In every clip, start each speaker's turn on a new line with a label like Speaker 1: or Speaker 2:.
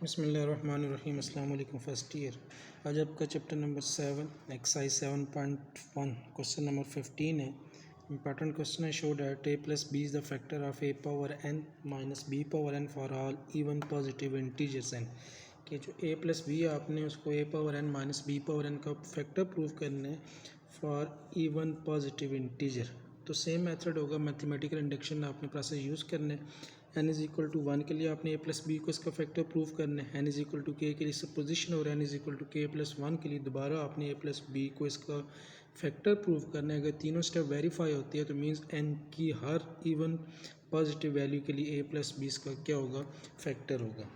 Speaker 1: बिस्मिल्लाहिर्रहमानिर्रहीम। अस्सलाम वालेकुम। First year. आज आपका chapter number 7 exercise 7.1 question number 15 है। इंपॉर्टेंट क्वेश्चन है। Show that a plus b is the factor of a power n minus b power n for all even positive integers n। कि जो a plus b है आपने उसको a power n minus b power n का factor prove करना है for even positive integer. तो same method होगा, मैथमेटिकल इंडक्शन आपने प्रोसेस यूज़ करना है। n इज़ इक्वल टू 1 के लिए आपने a प्लस बी को इसका फैक्टर प्रूव करना है। n इज़ इक्वल टू के लिए सपोजिशन और n is equal to k plus 1 के लिए दोबारा आपने a प्लस बी को इसका फैक्टर प्रूव करना है। अगर तीनों स्टेप वेरीफाई होती है तो मीन्स n की हर इवन पॉजिटिव वैल्यू के लिए a प्लस बी इसका क्या होगा, फैक्टर होगा।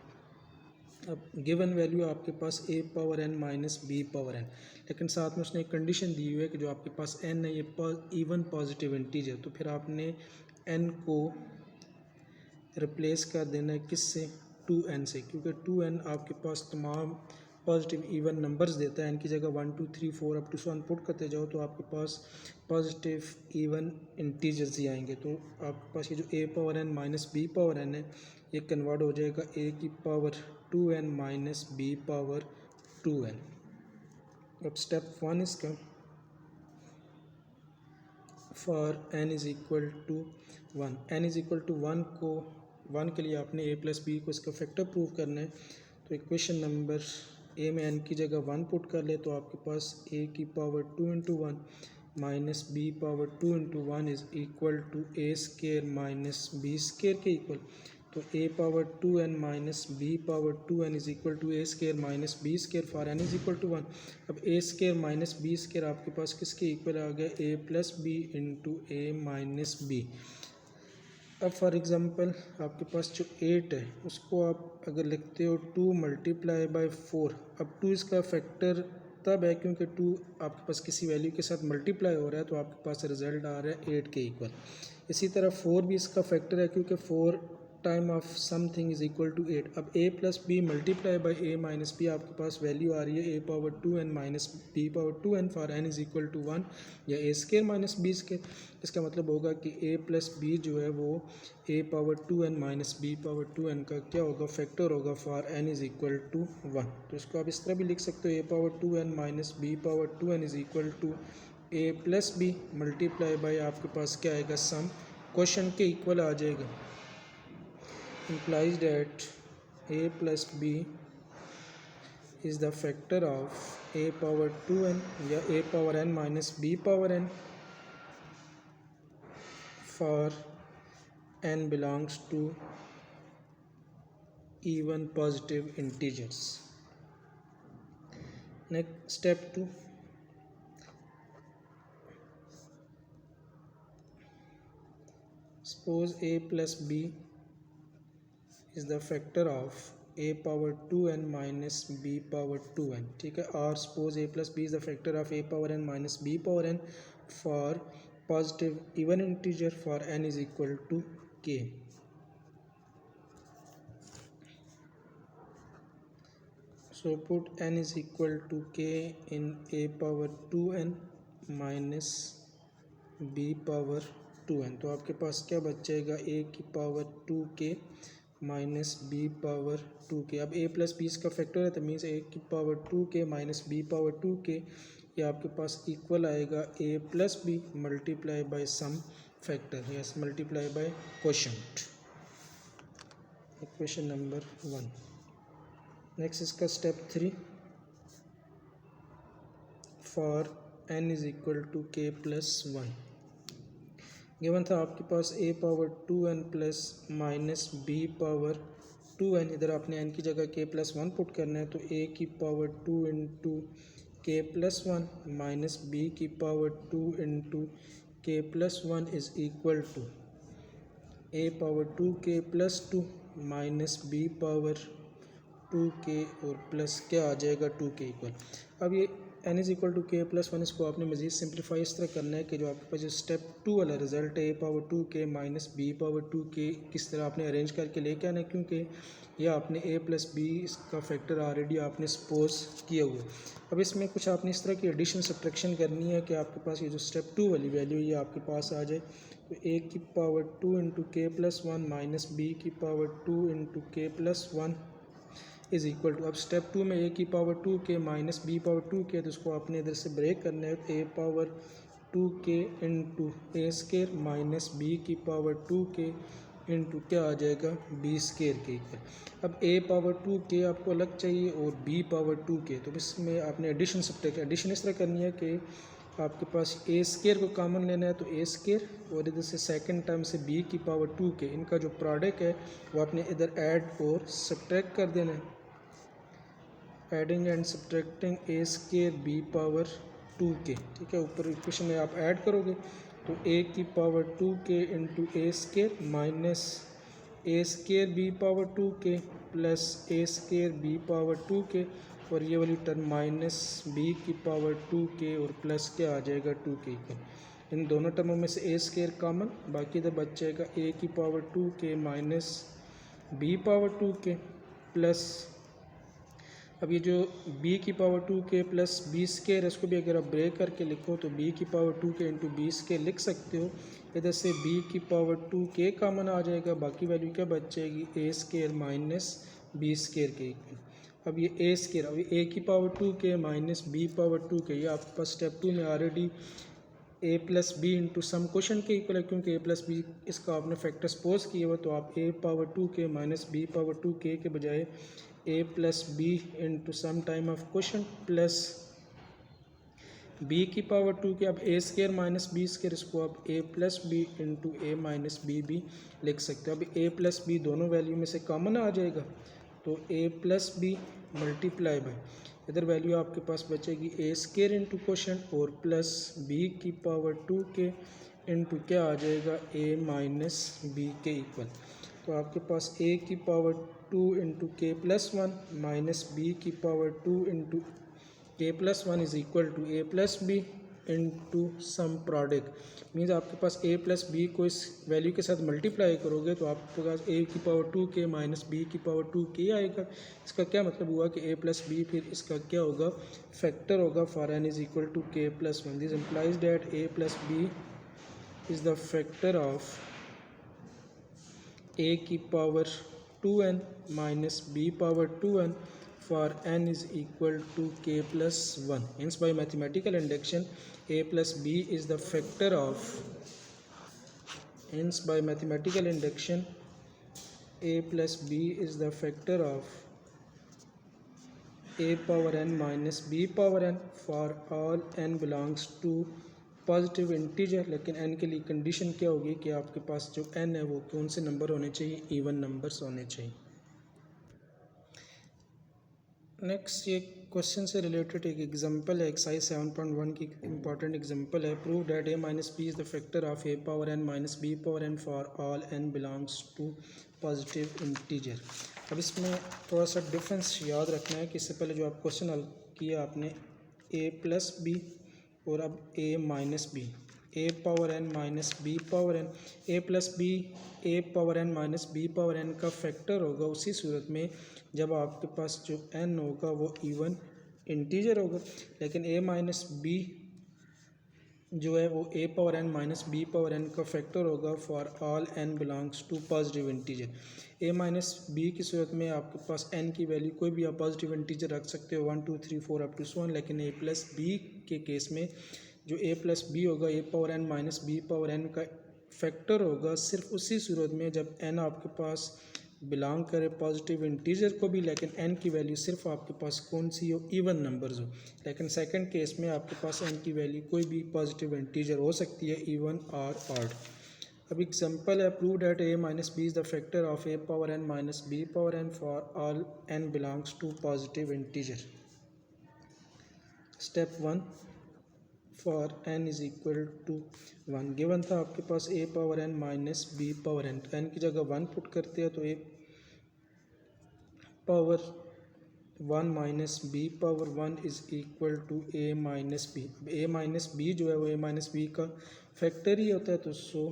Speaker 1: अब गिवन वैल्यू आपके पास a power n minus b power n, लेकिन साथ में उसने एक कंडीशन दी हुई है कि जो आपके पास n है ये इवन पॉजिटिव इंटीजर, तो फिर आपने n को रिप्लेस कर देना है किससे, 2n से, क्योंकि 2n आपके पास तमाम पॉजिटिव इवन नंबर्स देता है। n की जगह 1 2 3 4 अप टू 1 पुट करते जाओ तो आपके पास पॉजिटिव इवन इंटीजर्स ही आएंगे। तो आपके पास ये जो a power n minus b power n है ये कन्वर्ट हो जाएगा a की power 2n minus b power 2n। अब स्टेप 1 इसका for n is equal to 1, n is equal to 1 को 1 के लिए आपने a प्लस बी को इसका फैक्टर प्रूव करना है। तो इक्वेशन नंबर a में n की जगह 1 पुट कर ले तो आपके पास a की power 2 into 1 minus b power 2 into 1 is equal to a square minus b square के इक्वल। तो a power 2n minus b power 2n is equal to a square minus b square for n is equal to 1। अब a square minus b square आपके पास किसके इक्वल आ गया, a plus b into a minus b. अब for example आपके पास जो 8 है उसको आप अगर लिखते हो 2 मल्टीप्लाई बाई 4। अब 2 इसका फैक्टर तब है क्योंकि 2 आपके पास किसी वैल्यू के साथ मल्टीप्लाई हो रहा है तो आपके पास रिजल्ट आ रहा है 8 के इक्वल। इसी तरह 4 भी इसका फैक्टर है क्योंकि 4 time of something is equal to 8। अब a plus b multiply by a minus b आपके पास वैल्यू आ रही है a power 2n minus b power 2n for n is equal to 1 या a square minus b square. इसका मतलब होगा कि a प्लस बी जो है वो a power 2n minus b power 2n का क्या होगा, फैक्टर होगा for n is equal to 1। तो इसको आप इस तरह भी लिख सकते हो a power 2n minus b power 2n is equal to a plus b multiply by आपके पास क्या आएगा, सम क्वेश्चन के इक्वल आ जाएगा। implies that a plus b is the factor of a power 2n या a power n minus b power n for n belongs to even positive integers. Next step 2, suppose a plus b is the factor of a power 2n minus b power 2n, ठीक है। और suppose a plus b is the factor of a power n minus b power n for positive even integer for n is equal to k। So put n is equal to k in a power 2n minus b power 2n। तो आपके पास क्या बच जाएगा, a की power 2k minus b power 2k। अब a plus b इसका factor है तो मीन्स a की power 2k minus b power 2k ये आपके पास इक्वल आएगा a plus b multiply by some factor, yes multiply by quotient. Equation number 1। Next इसका step 3, for n is equal to k plus 1। Given था आपके पास a power 2n plus minus b power 2n, इधर आपने n की जगह k plus 1 put करना है तो a की power 2 into k plus 1 minus b की power 2 into k plus 1 is equal to a power 2k plus 2 minus b power 2k और प्लस क्या आ जाएगा 2k इक्वल। अब ये n is equal to k plus 1 इसको आपने मज़ीद सिंप्लीफाई इस तरह करना है कि जो आपके पास जो स्टेप 2 वाला रिजल्ट है a power 2k minus b power 2k किस तरह आपने अरेंज करके लेके आना है, क्योंकि यह आपने a प्लस बी इसका फैक्टर ऑलरेडी आपने सपोज किया हुआ है। अब इसमें कुछ आपने इस तरह की एडिशन सब्ट्रैक्शन करनी है कि आपके पास ये जो स्टेप 2 वाली वैल्यू ये आपके पास आ जाए। तो a की power 2 into k plus 1 minus b की power 2 into k plus 1 is equal to, अब स्टेप 2 में ए की power 2k minus b power 2k, तो उसको आपने इधर से ब्रेक करना है, a power 2k into a square minus b की पावर 2k इंटू क्या आ जाएगा बी स्केयर के इक्वल। अब ए पावर 2k आपको अलग चाहिए और बी पावर 2k, तो इसमें आपने एडिशन सब्ट्रैक्शन, एडिशन इस तरह करनी है कि आपके पास ए स्केयर को कॉमन लेना है, तो ए स्केयर और इधर से सेकंड टर्म से बी की पावर 2k, इनका जो प्रोडक्ट है वो आपने इधर ऐड और सब्ट्रैक्ट कर देना है। Adding and subtracting a square b power 2k, ठीक है। ऊपर इक्वेशन में आप ऐड करोगे तो ए की power 2k into a square minus a square b power 2k plus a square b power 2k, और ये वाली टर्म माइनस बी की पावर 2k और प्लस क्या आ जाएगा 2k का। इन दोनों टर्मों में से ए स्केयर कॉमन, बाकी इधर बच जाएगा ए की power 2k minus b power 2k plus, अब ये जो b की power 2k plus B square है, इसको भी अगर आप ब्रेक करके लिखो तो b की power 2k into B square लिख सकते हो। इधर से b की पावर 2k कॉमन आ जाएगा, बाकी वैल्यू क्या बच जाएगी ए स्केयर माइनस बी स्केयर के इक्वल। अब ये ए स्केयर, अब ए की power 2k minus b power 2k, ये आपके पास स्टेप 2 में already a plus b into some question के इक्वल है, क्योंकि ए प्लस बी इसका आपने फैक्टर सपोज किया हुआ, तो आप a power 2k minus b power 2k के बजाय a plus b into some time of question plus b की पावर 2k, अब a square minus b square, इसको आप a plus b into a minus b भी लिख सकते हो। अब ए प्लस बी दोनों वैल्यू में से कॉमन आ जाएगा, तो a plus b multiply by, इधर वैल्यू आपके पास बचेगी ए स्केयर इंटू क्वेश्चन और प्लस बी की पावर 2k इंटू क्या आ जाएगा ए माइनस बी के इक्वल। तो आपके पास ए की power 2 into k plus 1 minus b की power 2 into k plus 1 is equal to a plus b into some product. Means आपके पास ए प्लस बी को इस वैल्यू के साथ मल्टीप्लाई करोगे तो आपके पास ए की पावर 2k माइनस बी की पावर 2k आएगा। इसका क्या मतलब हुआ कि ए प्लस बी फिर इसका क्या होगा फैक्टर होगा for n is equal to k plus 1। This implies that a plus b is the factor of a की power 2n minus b power 2n for n is equal to k plus 1. Hence by mathematical induction a plus b is the factor of, hence by mathematical induction a plus b is the factor of a power n minus b power n for all n belongs to positive integer. लेकिन n के लिए condition क्या होगी कि आपके पास जो n है वो कौन से नंबर होने चाहिए, इवन नंबर्स होने चाहिए। नेक्स्ट ये क्वेश्चन से रिलेटेड एक एग्जांपल है, एक्सरसाइज 7.1 की इंपॉर्टेंट एग्जांपल है। Prove that a minus b is the factor of a power n minus b power n for all n belongs to positive integer. अब इसमें थोड़ा सा डिफरेंस याद रखना है कि इससे पहले जो आप क्वेश्चन हल किया आपने a प्लस बी और अब a minus b, a power n minus b power n, a plus b a power n minus b power n का फैक्टर होगा उसी सूरत में जब आपके पास जो n होगा वो इवन इंटीजर होगा। लेकिन a माइनस बी जो है वो a power n minus b power n का फैक्टर होगा for all n belongs to positive integer. a minus b की सूरत में आपके पास n की वैल्यू कोई भी आप पॉजिटिव इंटीजर रख सकते हो 1 2 3 4 अप टू 1, लेकिन a प्लस बी के केस में जो a प्लस बी होगा a power n minus b power n का फैक्टर होगा सिर्फ उसी सूरत में जब n आपके पास बिलोंग करे पॉजिटिव इंटीजर को भी, लेकिन n की वैल्यू सिर्फ आपके पास कौन सी हो, इवन नंबर्स हो। लेकिन सेकंड केस में आपके पास n की वैल्यू कोई भी पॉजिटिव इंटीजर हो सकती है, इवन और ऑड। अब एग्जांपल है, prove that a minus b is the factor of a power n minus b power n for all n belongs to positive integer. Step 1 for n is equal to 1 given था आपके पास a power n minus b power n, तो n की जगह 1 put करते हैं तो a power 1 minus b power 1 is equal to a minus b. a minus b जो है वो a माइनस बी का फैक्टर ही होता है, तो so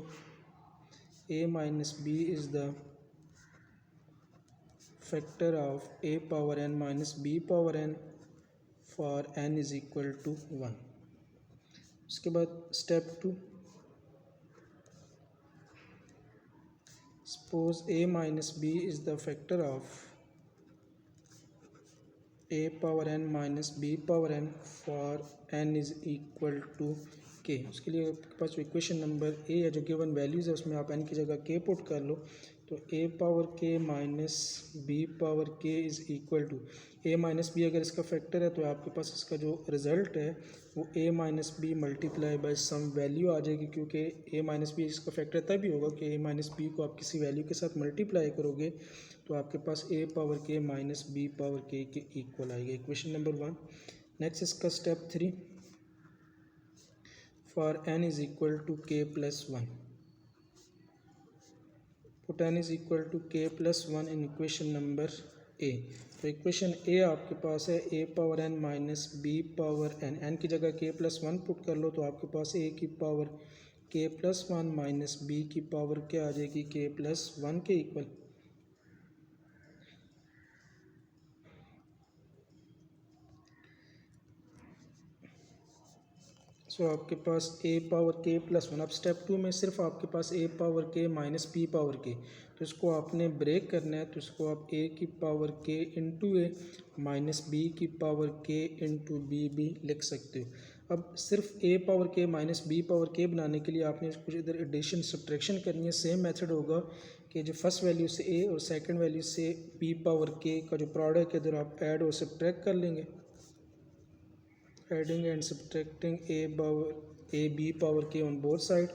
Speaker 1: a minus b is the factor of a power n minus b power n for n is equal to 1। उसके बाद step 2, suppose a minus b is the factor of a power n minus b power N for n is equal to k. उसके लिए आपके पास जो equation number ए है जो given values है उसमें आप एन की जगह के पुट कर लो। तो a power k minus b power k is equal to a minus b अगर इसका फैक्टर है तो आपके पास इसका जो रिज़ल्ट है वो a minus b multiply by some value आ जाएगी, क्योंकि ए माइनस बी इसका फैक्टर तभी होगा कि ए माइनस बी को आप किसी वैल्यू के साथ मल्टीप्लाई करोगे तो आपके पास a power k minus b power k equal आएगा। Equation number 1। नेक्स्ट इसका step 3, for n is equal to k plus 1। Put n is equal to k plus 1 in equation number a. तो equation a आपके पास है a power n minus b power n. N की जगह के plus 1 put कर लो तो आपके पास ए की power k plus 1 minus b की पावर क्या आ जाएगी, के प्लस 1 के इक्वल। सो आपके पास ए पावर के प्लस 1। अब स्टेप 2 में सिर्फ आपके पास a power k minus b power के, तो इसको आपने ब्रेक करना है। तो इसको आप ए की power k into a minus b की पावर के इंटू बी भी लिख सकते हो। अब सिर्फ ए power k minus b power के बनाने के लिए आपने कुछ इधर एडिशन सब्ट्रैक्शन करनी है। सेम मेथड होगा कि जो फर्स्ट वैल्यू से ए और सेकंड वैल्यू से बी पावर के का जो प्रोडक्ट है इधर आप ऐड और सब्ट्रैक्ट कर लेंगे। Adding and subtracting a b power k on both side.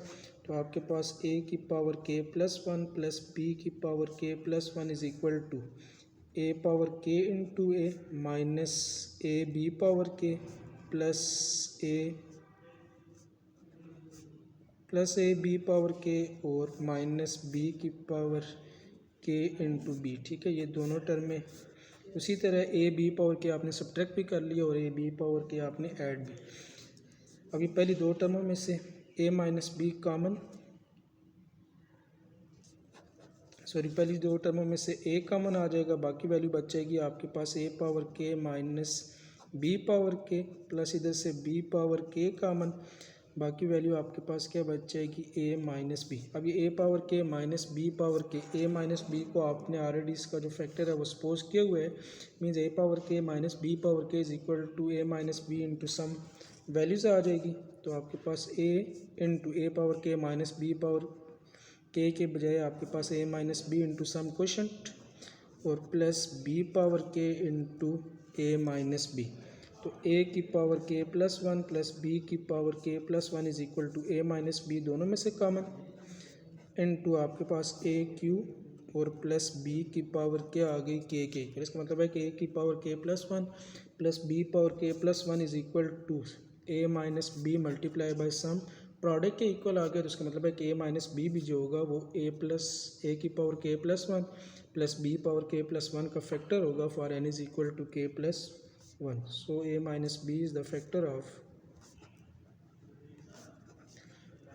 Speaker 1: तो आपके पास ए की power k plus 1 plus b की power k plus 1 is equal to a power k into a minus a b power k plus a b power k और minus b की power k into b. ठीक है, ये दोनों term में। उसी तरह ए बी पावर के आपने सब्ट्रैक्ट भी कर लिया और ए बी पावर के आपने ऐड भी। अभी पहली दो टर्मों में से ए माइनस बी कॉमन, पहली दो टर्मों में से ए कॉमन आ जाएगा, बाकी वैल्यू बच जाएगी आपके पास a power k minus b power k plus इधर से बी पावर के कॉमन, बाकी वैल्यू आपके पास क्या बच जाएगी, ए माइनस बी। अब ये a power k minus b power k, a minus B को आपने ऑलरेडी इसका जो फैक्टर है वो सपोज किए हुए है, means a power k minus b power k is equal to a minus b into some values आ जाएगी। तो आपके पास a into a power k minus b power k बजाय आपके पास a minus b into some quotient और plus b power k into a minus b. तो ए की power k plus 1 plus b की power k plus 1 is equal to a minus B, दोनों में से कॉमन, इंटू आपके पास ए Q और प्लस बी की पावर क्या आ गई, के। इसका मतलब है कि ए की power k plus 1 plus b power k plus 1 is equal to a minus b multiply by some product के इक्वल आ गया। तो इसका मतलब है कि ए माइनस बी भी जो होगा वो ए की power k plus 1 plus b power k plus 1 का फैक्टर होगा for n is equal to k plus 1. So a minus b is the factor of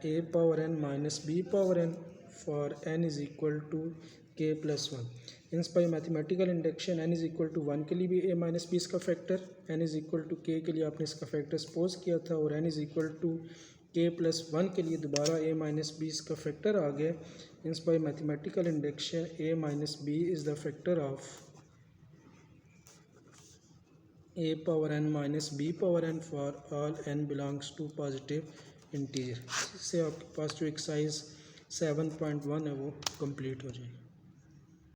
Speaker 1: a power n minus b power n for n is equal to k plus 1. Means by mathematical induction n is equal to 1 के लिए भी a minus b इसका factor, n is equal to k के लिए आपने इसका factor suppose किया था, और n is equal to k plus 1 के लिए दोबारा a माइनस बी इसका फैक्टर आ गया। Means by mathematical induction a minus b is the factor of a power n minus b power n for all n belongs to positive integer। इससे आपके पास जो exercise 7.1 है वो कंप्लीट हो जाएगी।